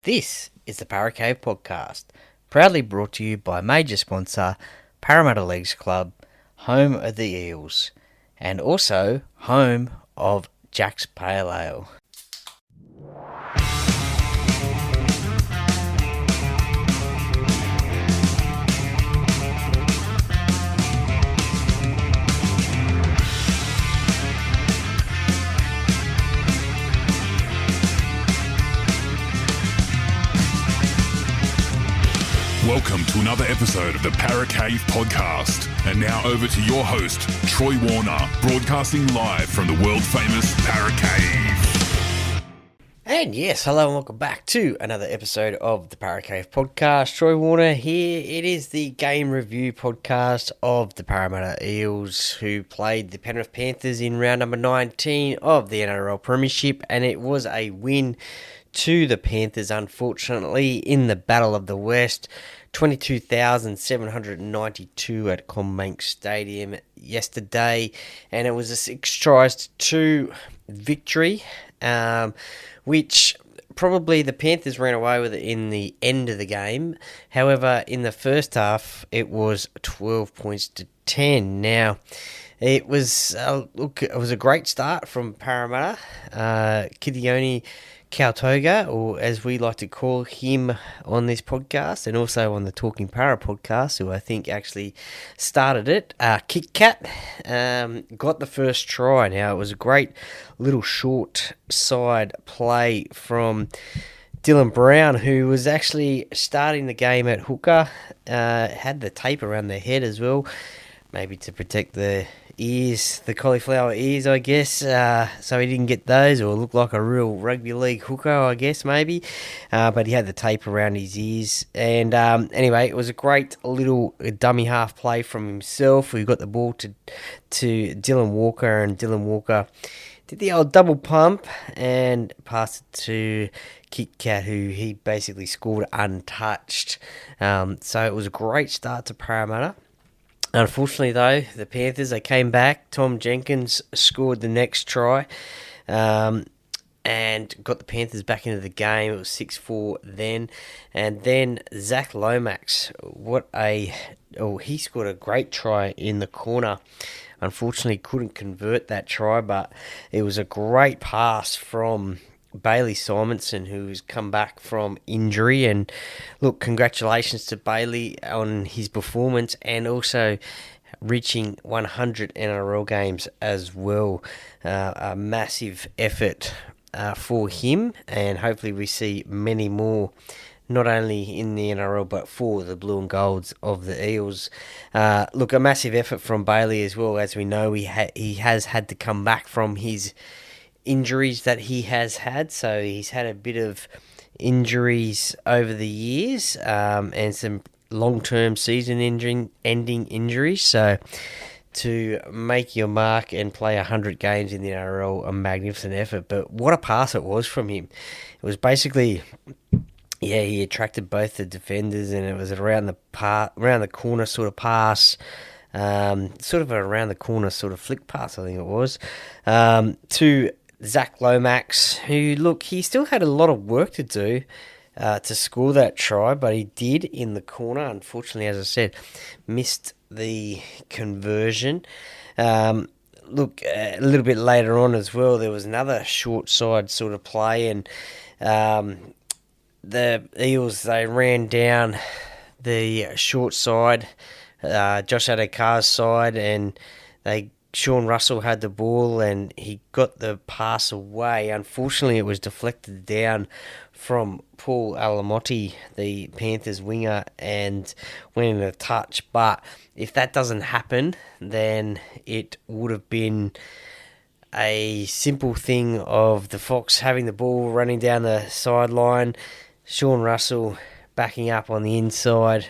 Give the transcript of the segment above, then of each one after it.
This is the Para Cave Podcast, proudly brought to you by major sponsor Parramatta Leagues Club, home of the Eels, and also home of Jack's Pale Ale. Welcome to another episode of the Para Cave Podcast. And now over to your host, Troy Warner, broadcasting live from the world-famous Para Cave. And yes, hello and welcome back to another episode of the Para Cave Podcast. Troy Warner here. It is the game review podcast of the Parramatta Eels, who played the Penrith Panthers in round number 19 of the NRL Premiership, and it was a win to the Panthers, unfortunately, in the Battle of the West. 22,792 at Commbank Stadium yesterday, and it was a 6-2 victory, which probably the Panthers ran away with it in the end of the game. However, in the first half, it was 12 points to 10. Now, it was it was a great start from Parramatta. Kidione Kautoga, or as we like to call him on this podcast and also on the Talking Para podcast, who I think actually started it, Kit Kat, got the first try. Now, it was a great little short side play from Dylan Brown, who was actually starting the game at hooker, had the tape around their head as well, maybe to protect the ears, the cauliflower ears, I guess, so he didn't get those, or look like a real rugby league hooker, I guess, maybe, but he had the tape around his ears, and anyway, it was a great little dummy half play from himself. We got the ball to Dylan Walker, and Dylan Walker did the old double pump and passed it to Kit Kat, who he basically scored untouched, so it was a great start to Parramatta. Unfortunately, though, the Panthers, they came back. Tom Jenkins scored the next try and got the Panthers back into the game. It was 6-4 then. And then Zach Lomax, he scored a great try in the corner. Unfortunately, couldn't convert that try, but it was a great pass from Bailey Simonson, who's come back from injury. And look, congratulations to Bailey on his performance and also reaching 100 NRL games as well. A massive effort for him, and hopefully we see many more, not only in the NRL but for the blue and golds of the Eels. Look, a massive effort from Bailey as well. As we know, he has had to come back from his injuries that he has had, so he's had a bit of injuries over the years, and some long-term season-ending injuries, so to make your mark and play 100 games in the NRL, a magnificent effort. But what a pass it was from him. It was basically, he attracted both the defenders, and it was around the corner sort of pass, sort of around the corner sort of flick pass, I think it was, to Zach Lomax, who, look, he still had a lot of work to do to score that try, but he did in the corner. Unfortunately, as I said, missed the conversion. Look, a little bit later on as well, there was another short side sort of play, and the Eels, they ran down the short side, Josh Adekar's side, and Sean Russell had the ball and he got the pass away. Unfortunately, it was deflected down from Paul Alamotti, the Panthers winger, and went in a touch. But if that doesn't happen, then it would have been a simple thing of the Fox having the ball, running down the sideline, Sean Russell backing up on the inside.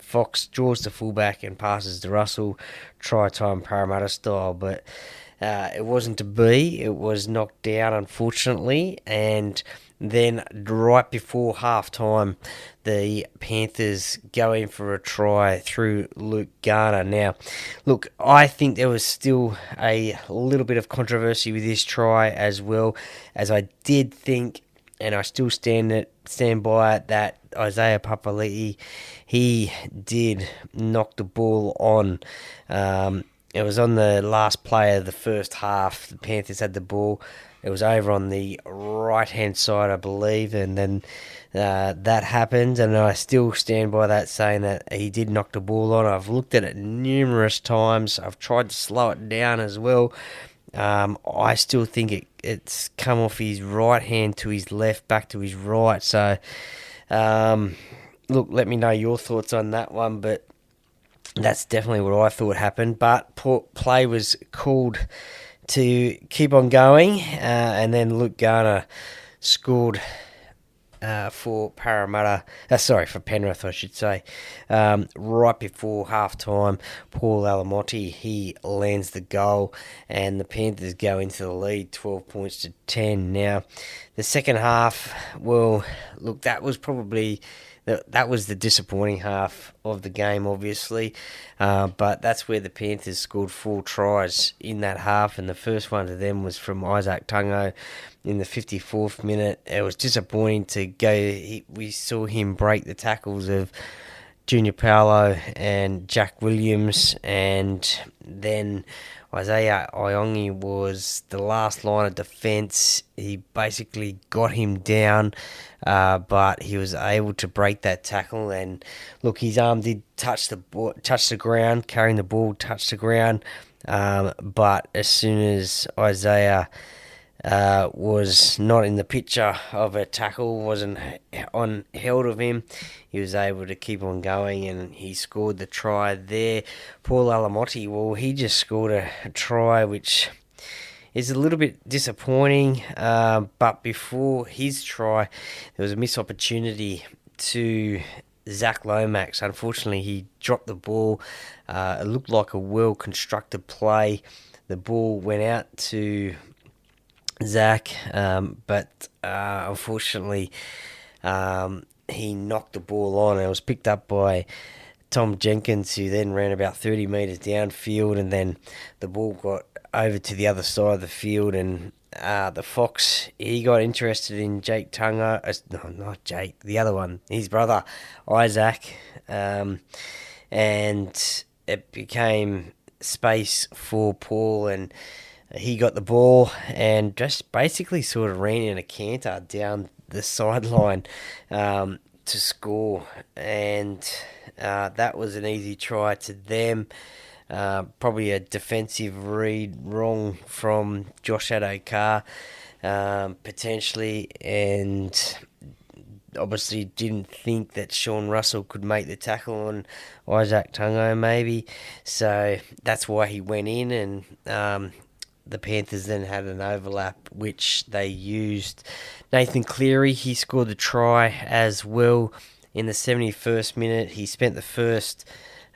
Fox draws the fullback and passes to Russell, try time Parramatta style, but it wasn't to be. It was knocked down, unfortunately, and then right before half-time, the Panthers go in for a try through Luke Garner. Now, look, I think there was still a little bit of controversy with this try as well, as I did think and I still stand by it that Isaiah Papali'i, he did knock the ball on. It was on the last play of the first half. The Panthers had the ball. It was over on the right-hand side, I believe, and then that happened, and I still stand by that, saying that he did knock the ball on. I've looked at it numerous times. I've tried to slow it down as well. I still think it's come off his right hand to his left, back to his right. So, look, let me know your thoughts on that one, but that's definitely what I thought happened. But play was called to keep on going, and then Luke Garner scored for for Penrith, I should say. Right before half time, Paul Alamotti, he lands the goal, and the Panthers go into the lead, 12 points to 10. Now, the second half, well, look, that was the disappointing half of the game, obviously, but that's where the Panthers scored 4 tries in that half, and the first one of them was from Isaac Tungo in the 54th minute. It was disappointing to go. We saw him break the tackles of Junior Paolo and Jack Williams, and then Isaiah Iongi was the last line of defence. He basically got him down, but he was able to break that tackle. And look, his arm did touch the ground, carrying the ball, touched the ground. But as soon as Isaiah was not in the picture of a tackle, wasn't on held of him, he was able to keep on going, and he scored the try there. Paul Alamotti, well, he just scored a try which is a little bit disappointing, but before his try there was a missed opportunity to Zach Lomax. Unfortunately, he dropped the ball. It looked like a well-constructed play. The ball went out to Zach, but unfortunately he knocked the ball on. It was picked up by Tom Jenkins, who then ran about 30 metres downfield, and then the ball got over to the other side of the field, and the Fox, he got interested in Jake Tungo. No, not Jake, the other one, his brother, Isaac, and it became space for Paul, and he got the ball and just basically sort of ran in a canter down the sideline to score, and that was an easy try to them. Probably a defensive read wrong from Josh Adokar, potentially, and obviously didn't think that Sean Russell could make the tackle on Isaac Tungo, maybe. So that's why he went in, and the Panthers then had an overlap, which they used. Nathan Cleary, he scored the try as well in the 71st minute. He spent the first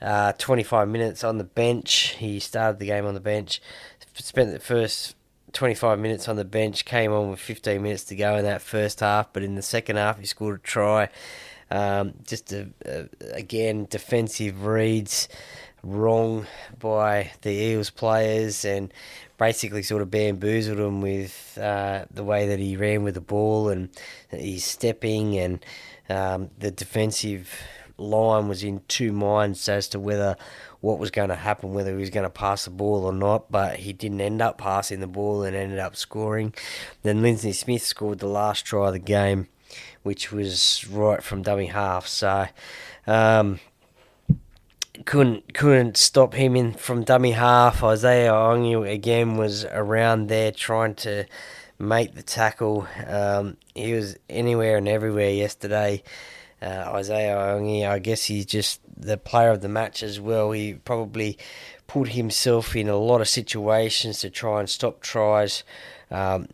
25 minutes on the bench. He started the game on the bench, spent the first 25 minutes on the bench, came on with 15 minutes to go in that first half, but in the second half he scored a try. Again, defensive reads wrong by the Eels players, and basically sort of bamboozled him with the way that he ran with the ball and he's stepping, and the defensive line was in two minds as to what was going to happen, whether he was going to pass the ball or not, but he didn't end up passing the ball and ended up scoring. Then Lindsay Smith scored the last try of the game, which was right from dummy half, so couldn't stop him from dummy half. Isaiah Ongi again was around there trying to make the tackle. He was anywhere and everywhere yesterday. Isaiah Ongi, I guess he's just the player of the match as well. He probably put himself in a lot of situations to try and stop tries.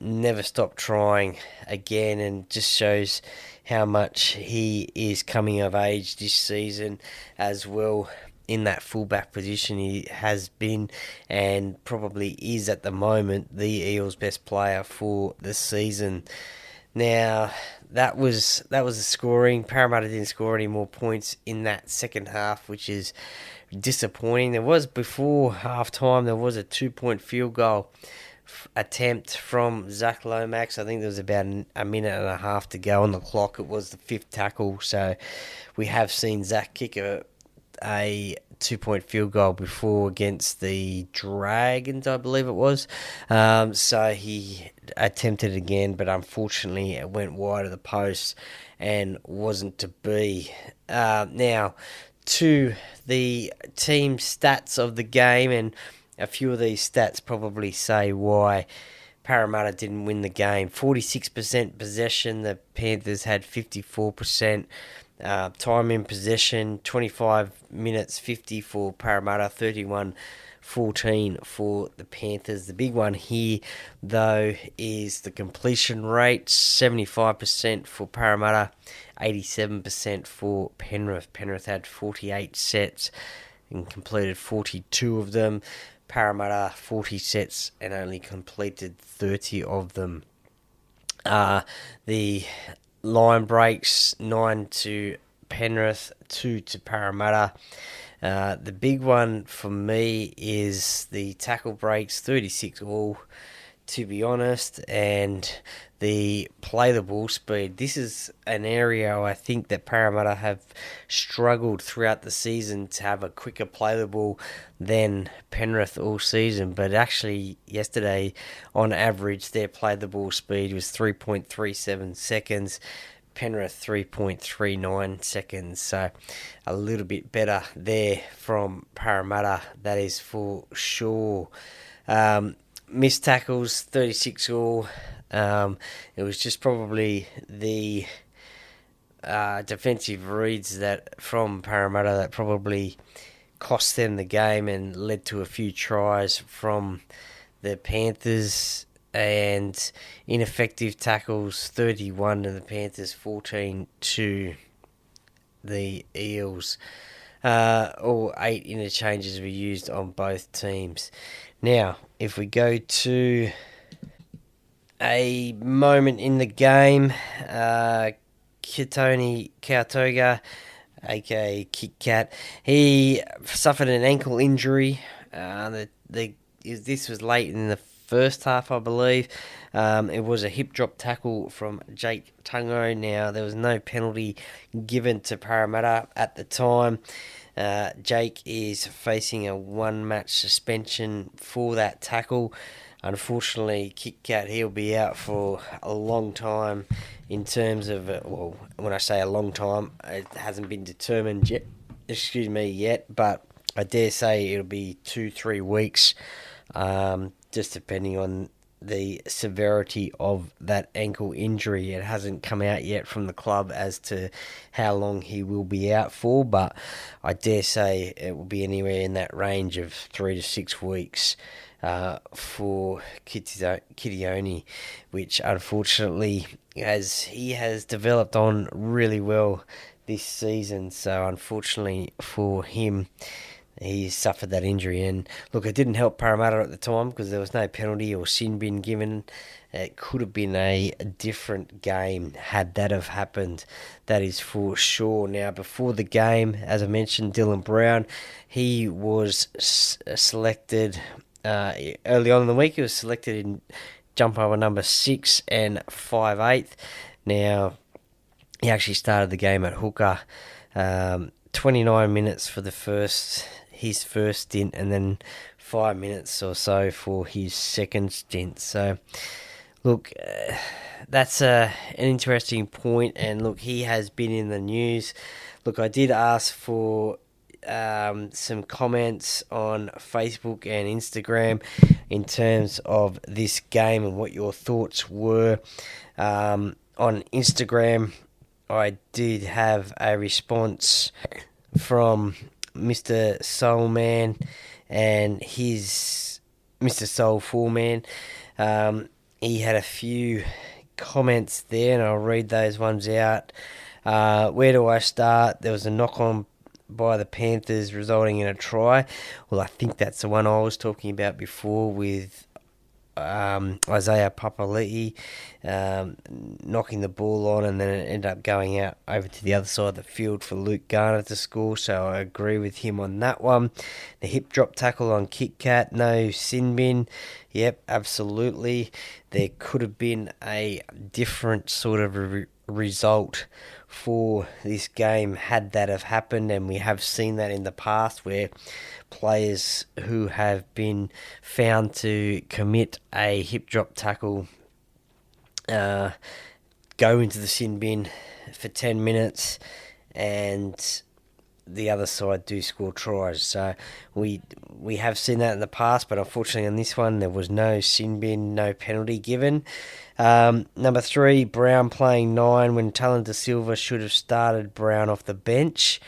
Never stopped trying again, and just shows how much he is coming of age this season as well. In that fullback position, he has been and probably is at the moment the Eels' best player for the season. Now, that was the scoring. Parramatta didn't score any more points in that second half, which is disappointing. There was, before half time, there was a 2-point field goal attempt from Zach Lomax. I think there was about a minute and a half to go on the clock. It was the fifth tackle, so we have seen Zach kick a 2-point field goal before against the Dragons, I believe it was. So he attempted again, but unfortunately it went wide of the post and wasn't to be. Now, to the team stats of the game, and a few of these stats probably say why Parramatta didn't win the game. 46% possession, the Panthers had 54%. Time in possession, 25 minutes 50 for Parramatta, 31-14 for the Panthers. The big one here, though, is the completion rate, 75% for Parramatta, 87% for Penrith. Penrith had 48 sets and completed 42 of them. Parramatta 40 sets and only completed 30 of them. The line breaks, 9 to Penrith, 2 to Parramatta. The big one for me is the tackle breaks, 36 all, to be honest, and the play the ball speed. This is an area I think that Parramatta have struggled throughout the season to have a quicker play the ball than Penrith all season, but actually yesterday on average their play the ball speed was 3.37 seconds. Penrith 3.39 seconds, so a little bit better there from Parramatta, that is for sure. Missed tackles, 36 all. It was just probably the defensive reads that from Parramatta that probably cost them the game and led to a few tries from the Panthers, and ineffective tackles, 31 to the Panthers, 14 to the Eels. All 8 interchanges were used on both teams. Now, if we go to a moment in the game, Kitoni Kautoga, aka Kit Kat, he suffered an ankle injury. This was late in the first half, I believe. It was a hip drop tackle from Jake Tungo. Now, there was no penalty given to Parramatta at the time. Jake is facing a 1-match suspension for that tackle. Unfortunately, Kit Kat, he'll be out for a long time in terms of, well, when I say a long time, it hasn't been determined yet, but I dare say it'll be 2-3 weeks, just depending on the severity of that ankle injury. It hasn't come out yet from the club as to how long he will be out for, but I dare say it will be anywhere in that range of 3 to 6 weeks for Kitione, which unfortunately he has developed on really well this season. So unfortunately for him, he suffered that injury. And look, it didn't help Parramatta at the time because there was no penalty or sin bin given. It could have been a different game had that have happened. That is for sure. Now, before the game, as I mentioned, Dylan Brown, he was selected early on in the week. He was selected in jump over number 6 and 5/8. Now, he actually started the game at hooker. 29 minutes for his first stint, and then 5 minutes or so for his second stint. So, look, that's an interesting point, and look, he has been in the news. Look, I did ask for some comments on Facebook and Instagram in terms of this game and what your thoughts were. On Instagram, I did have a response from Mr. Soulman and his Mr. Soulful Man. He had a few comments there, and I'll read those ones out. Where do I start? There was a knock-on by the Panthers resulting in a try. Well, I think that's the one I was talking about before with Isaiah Papali'i knocking the ball on, and then it ended up going out over to the other side of the field for Luke Garner to score, so I agree with him on that one. The hip drop tackle on Kit Kat, no sin bin. Yep, absolutely. There could have been a different sort of result for this game had that have happened, and we have seen that in the past where players who have been found to commit a hip drop tackle go into the sin bin for 10 minutes and the other side do score tries. So we have seen that in the past, but unfortunately on this one there was no sin bin, no penalty given. Number 3, Brown playing 9 when Talon De Silva should have started Brown off the bench.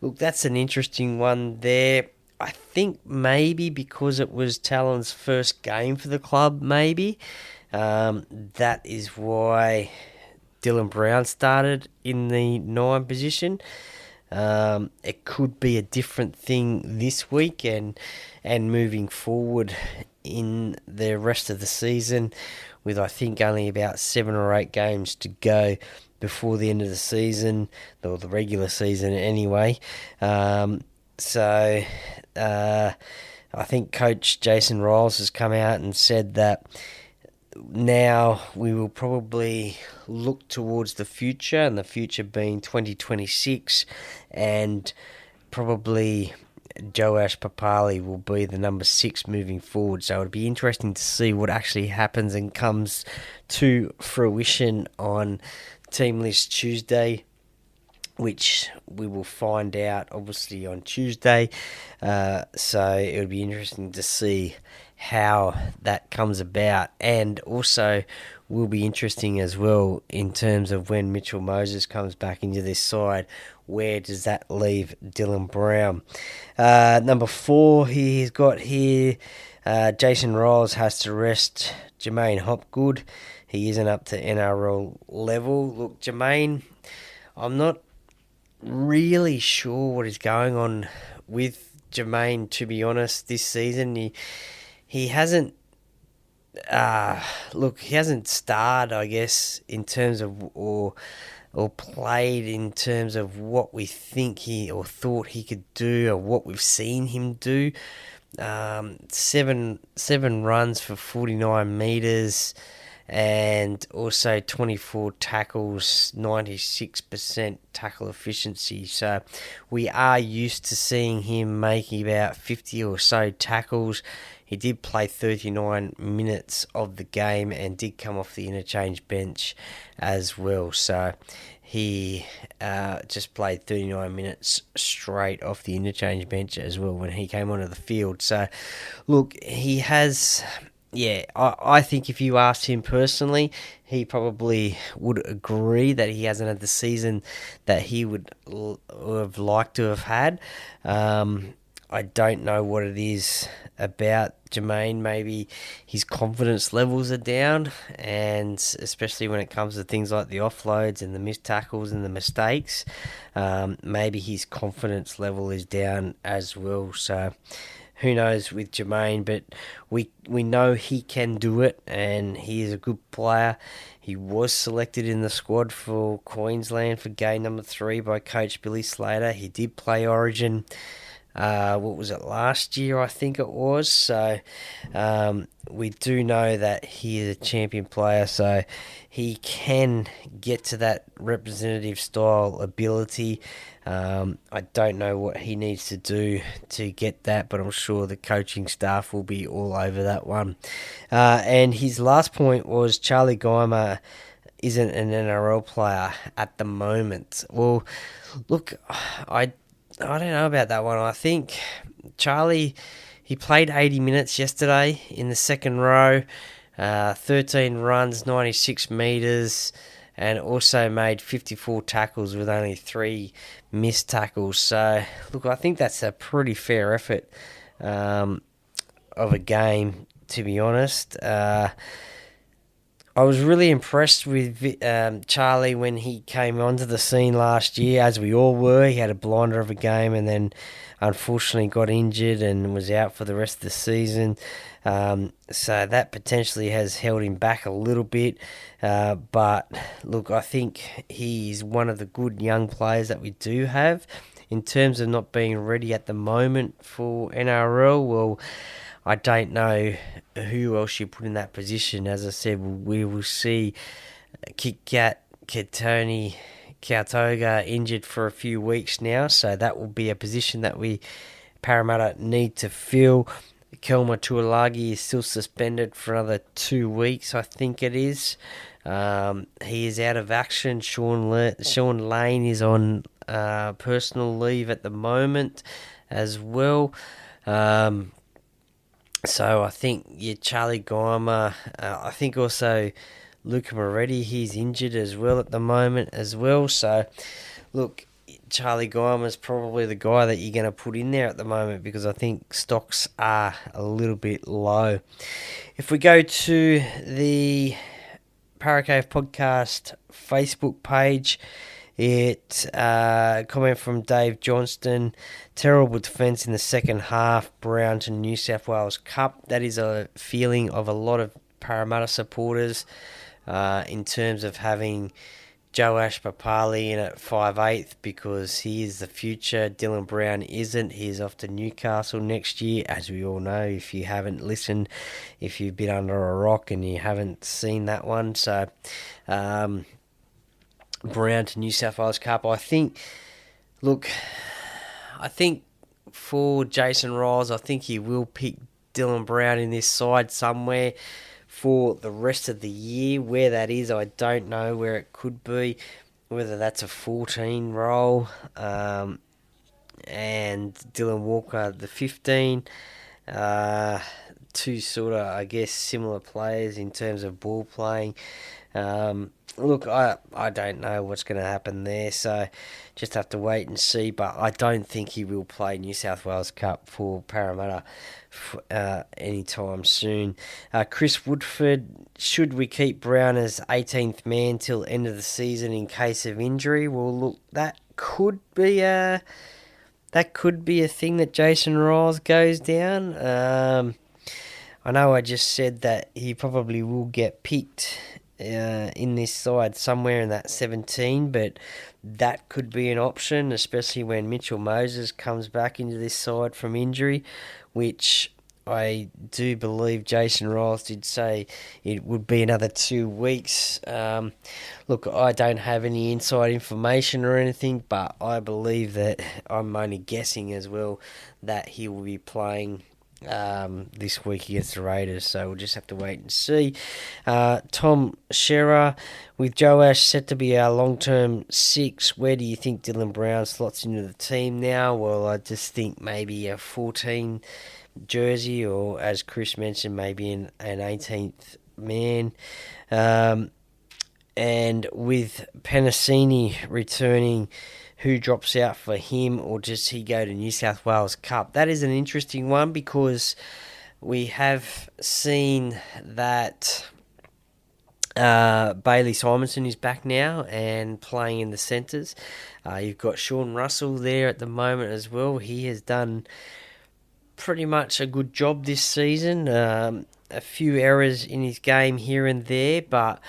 Look, that's an interesting one there. I think maybe because it was Talon's first game for the club, maybe. That is why Dylan Brown started in the 9 position. It could be a different thing this week and moving forward in the rest of the season, with I think only about 7 or 8 games to go before the end of the season, or the regular season anyway. So I think Coach Jason Riles has come out and said that now we will probably look towards the future, and the future being 2026, and probably Joash Papali will be the number 6 moving forward. So it'll be interesting to see what actually happens and comes to fruition on Team List Tuesday, which we will find out obviously on Tuesday. So it would be interesting to see how that comes about, and also will be interesting as well in terms of when Mitchell Moses comes back into this side. Where does that leave Dylan Brown? Number 4, he's got here, Jason Riles has to rest Jermaine Hopgood. He isn't up to NRL level. Look, Jermaine, I'm not really sure what is going on with Jermaine, to be honest, this season. He hasn't he hasn't starred, I guess, in terms of or played in terms of what we think he or thought he could do, or what we've seen him do. 7 runs for 49 metres, and also 24 tackles, 96% tackle efficiency. So we are used to seeing him making about 50 or so tackles. He did play 39 minutes of the game and did come off the interchange bench as well. So he just played 39 minutes straight off the interchange bench as well when he came onto the field. So, look, he has... Yeah, I think if you asked him personally, he probably would agree that he hasn't had the season that he would have liked to have had. I don't know what it is about Jermaine. Maybe his confidence levels are down, and especially when it comes to things like the offloads and the missed tackles and the mistakes, maybe his confidence level is down as well. So who knows with Jermaine, but we know he can do it, and he is a good player. He was selected in the squad for Queensland for game number 3 by Coach Billy Slater. He did play Origin. What was it, last year, I think it was. So we do know that he is a champion player, so he can get to that representative style ability. I don't know what he needs to do to get that, but I'm sure the coaching staff will be all over that one. And his last point was Charlie Geimer isn't an NRL player at the moment. Well, look, I don't know about that one. I think Charlie, he played 80 minutes yesterday in the second row, 13 runs, 96 metres, and also made 54 tackles with only 3 missed tackles. So, look, I think that's a pretty fair effort of a game, to be honest. I was really impressed with Charlie when he came onto the scene last year, as we all were. He had a blinder of a game and then unfortunately got injured and was out for the rest of the season. So that potentially has held him back a little bit. But look, I think he's one of the good young players that we do have. In terms of not being ready at the moment for NRL, well, I don't know who else you put in that position. As I said, we will see Kit Kat, Ketoni, Kautoga injured for a few weeks now, so that will be a position that we Parramatta need to fill. Kelma Tuolagi is still suspended for another 2 weeks, I think it is. He is out of action. Sean Lane is on personal leave at the moment as well. So I think Charlie Geimer. I think also Luca Moretti. He's injured as well at the moment as well. So look, Charlie Geimer's probably the guy that you're going to put in there at the moment because I think stocks are a little bit low. If we go to the Paracave Podcast Facebook page, comment from Dave Johnston: terrible defence in the second half, Brown to New South Wales Cup. That is a feeling of a lot of Parramatta supporters in terms of having Joash Papali in at 5'8" because he is the future. Dylan Brown isn't. He's off to Newcastle next year, as we all know, if you haven't listened, if you've been under a rock and you haven't seen that one. So Brown to New South Wales Cup. I think for Jason Riles, I think he will pick Dylan Brown in this side somewhere for the rest of the year. Where that is, I don't know. Where it could be, whether that's a 14 role, and Dylan Walker the 15. Two sort of, I guess, similar players in terms of ball playing. Look, I don't know what's going to happen there, so just have to wait and see. But I don't think he will play New South Wales Cup for Parramatta anytime soon. Chris Woodford: should we keep Brown as 18th man till end of the season in case of injury? Well, look, that could be a thing that Jason Riles goes down. I know I just said that he probably will get picked in this side somewhere in that 17, but that could be an option, especially when Mitchell Moses comes back into this side from injury, which I do believe Jason Riles did say it would be another 2 weeks. Look, I don't have any inside information or anything, but I believe that, I'm only guessing as well, that he will be playing this week against the Raiders, so we'll just have to wait and see. Tom Shearer: with Joash set to be our long-term 6, where do you think Dylan Brown slots into the team now? Well, I just think maybe a 14 jersey, or as Chris mentioned, maybe an 18th man. And with Penasini returning, who drops out for him, or does he go to New South Wales Cup? That is an interesting one because we have seen that Bailey Simonson is back now and playing in the centres. You've got Sean Russell there at the moment as well. He has done pretty much a good job this season. A few errors in his game here and there, but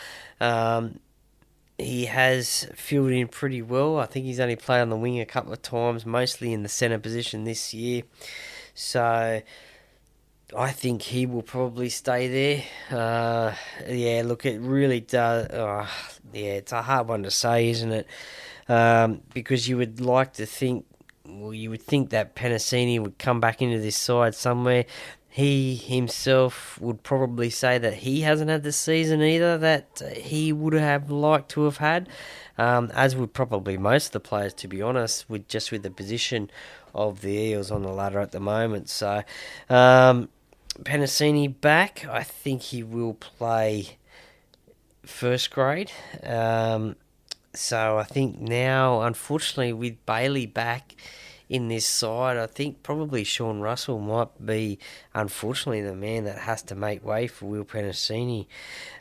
he has filled in pretty well. I think he's only played on the wing a couple of times, mostly in the centre position this year. So I think he will probably stay there. Yeah, look, it really does. It's a hard one to say, isn't it? Because you would like to think, you would think that Penasini would come back into this side somewhere. He himself would probably say that he hasn't had the season either that he would have liked to have had, as would probably most of the players, to be honest, with the position of the Eels on the ladder at the moment. So, Penasini back, I think he will play first grade. So I think now, unfortunately, with Bailey back in this side. I think probably Sean Russell might be, unfortunately, the man that has to make way for Will Penasini.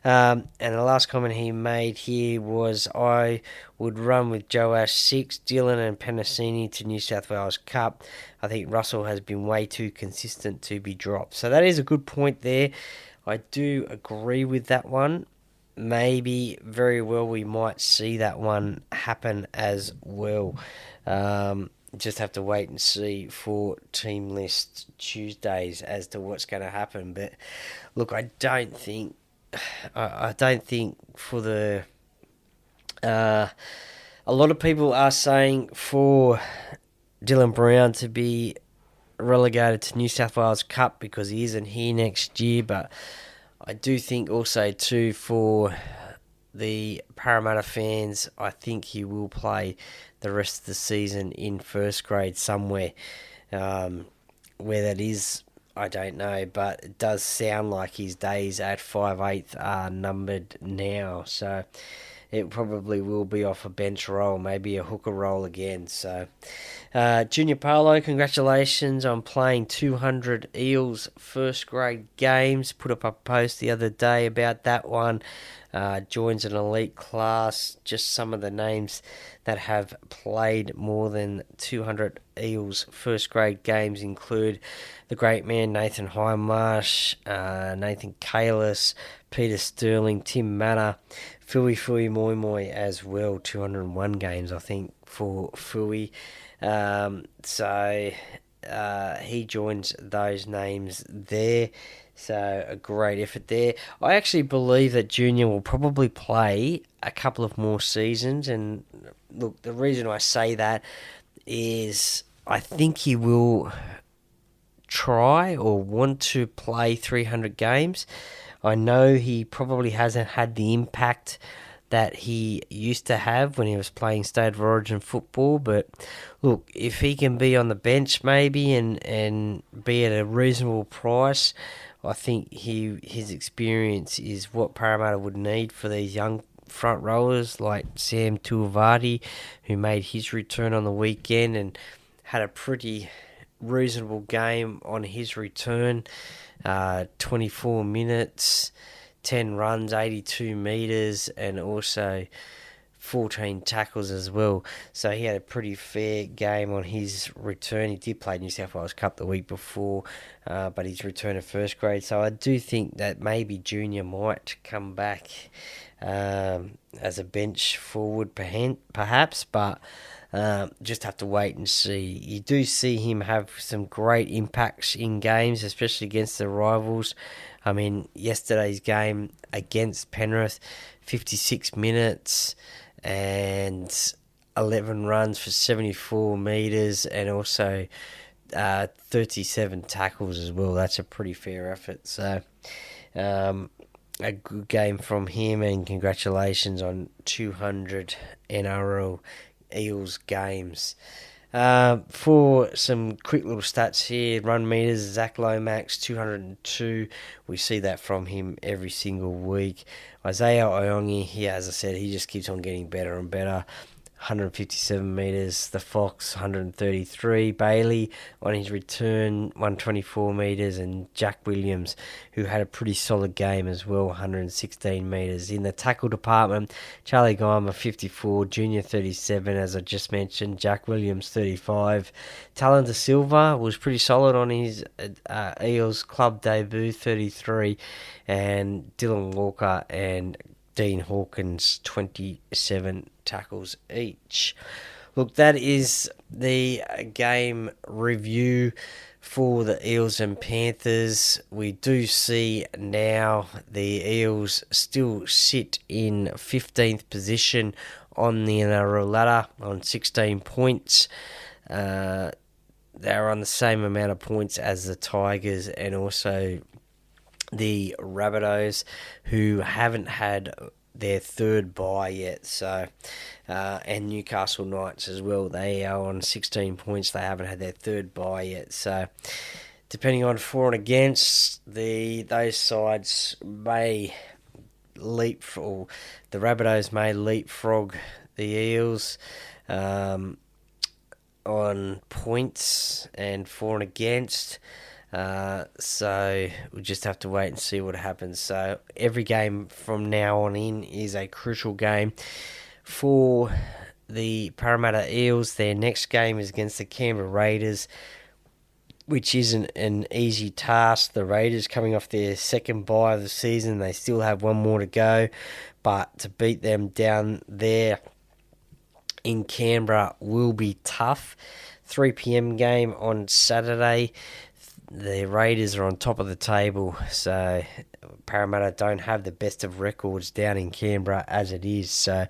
And the last comment he made here was, I would run with Joe Ash 6, Dillon and Penasini to New South Wales Cup. I think Russell has been way too consistent to be dropped. So that is a good point there. I do agree with that one. Maybe very well we might see that one happen as well. Just have to wait and see for team list Tuesdays as to what's going to happen. But look, I don't think for the a lot of people are saying for Dylan Brown to be relegated to New South Wales Cup because he isn't here next year, but I do think also too for the Parramatta fans, I think he will play the rest of the season in first grade somewhere. Where that is, I don't know, but it does sound like his days at 5/8 are numbered now, so it probably will be off a bench role, maybe a hooker role again. So, Junior Paulo, congratulations on playing 200 Eels first grade games. Put up a post the other day about that one. Joins an elite class. Just some of the names that have played more than 200 Eels first grade games include the great man Nathan Highmarsh, Nathan Kalis, Peter Sterling, Tim Manor, Fui Moi Moi as well. 201 games, I think, for Fui. So he joins those names there. So a great effort there. I actually believe that Junior will probably play a couple of more seasons. And look, the reason I say that is I think he will try or want to play 300 games. I know he probably hasn't had the impact that he used to have when he was playing State of Origin football, but look, if he can be on the bench maybe and be at a reasonable price, I think his experience is what Parramatta would need for these young front rowers like Sam Tuivasa, who made his return on the weekend and had a pretty reasonable game on his return. 24 minutes, 10 runs, 82 metres, and also 14 tackles as well. So he had a pretty fair game on his return. He did play New South Wales Cup the week before, but his return to first grade. So I do think that maybe Junior might come back as a bench forward perhaps, but just have to wait and see. You do see him have some great impacts in games, especially against the rivals. I mean, yesterday's game against Penrith, 56 minutes and 11 runs for 74 metres and also 37 tackles as well. That's a pretty fair effort. So a good game from him, and congratulations on 200 NRL Eels games. For some quick little stats here, run meters, Zach Lomax 202. We see that from him every single week. Isaiah Iongi here, as I said, he just keeps on getting better and better. 157 metres. The Fox, 133. Bailey, on his return, 124 metres. And Jack Williams, who had a pretty solid game as well, 116 metres. In the tackle department, Charlie Geimer, 54. Junior, 37, as I just mentioned. Jack Williams, 35. Talon De Silva was pretty solid on his Eels club debut, 33. And Dylan Walker and Dean Hawkins, 27 tackles each. Look, that is the game review for the Eels and Panthers. We do see now the Eels still sit in 15th position on the NRL ladder on 16 points. They're on the same amount of points as the Tigers and also the Rabbitohs, who haven't had their third bye yet. So, and Newcastle Knights as well. They are on 16 points. They haven't had their third bye yet. So, depending on for and against, those sides may leapfrog. The Rabbitohs may leapfrog the Eels. on points and for and against. So we'll just have to wait and see what happens. So every game from now on in is a crucial game for the Parramatta Eels. Their next game is against the Canberra Raiders, which isn't an easy task. The Raiders coming off their second bye of the season. They still have one more to go, but to beat them down there in Canberra will be tough. 3 p.m. game on Saturday. The Raiders are on top of the table, so Parramatta don't have the best of records down in Canberra as it is. So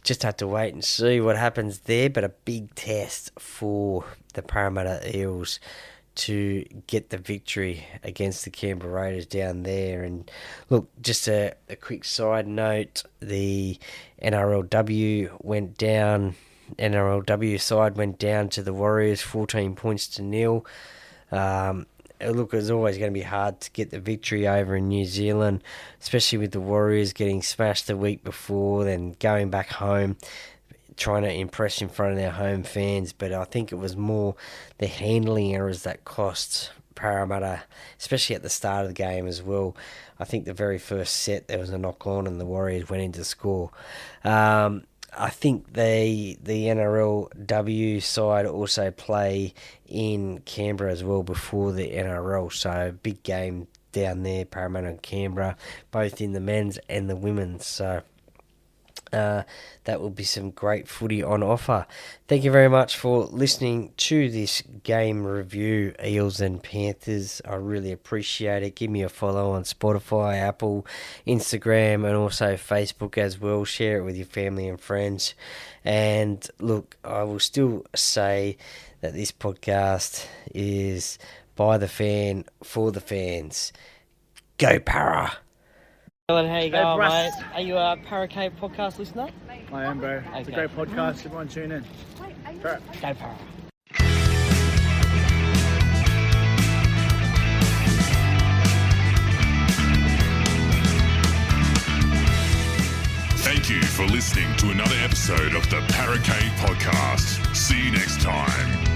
just have to wait and see what happens there, but a big test for the Parramatta Eels to get the victory against the Canberra Raiders down there. And look, just a quick side note, the NRLW side went down to the Warriors 14 points to 0. Look, it's always going to be hard to get the victory over in New Zealand, especially with the Warriors getting smashed the week before, then going back home, trying to impress in front of their home fans. But I think it was more the handling errors that cost Parramatta, especially at the start of the game as well. I think the very first set there was a knock on and the Warriors went in to score. I think the NRLW side also play in Canberra as well before the NRL, so big game down there, Parramatta and Canberra, both in the men's and the women's. So that will be some great footy on offer. Thank you very much for listening to this game review, Eels and Panthers. I really appreciate it. Give me a follow on Spotify, Apple, Instagram, and also Facebook as well. Share it with your family and friends. And look, I will still say that this podcast is by the fan, for the fans. Go Para! Alan, how you going, Bruss. mate? Are you a Paracave podcast listener? I am, bro. It's a Okay. great podcast. Everyone tune in. Sure. Go Para. Thank you for listening to another episode of the Paracave Podcast. See you next time.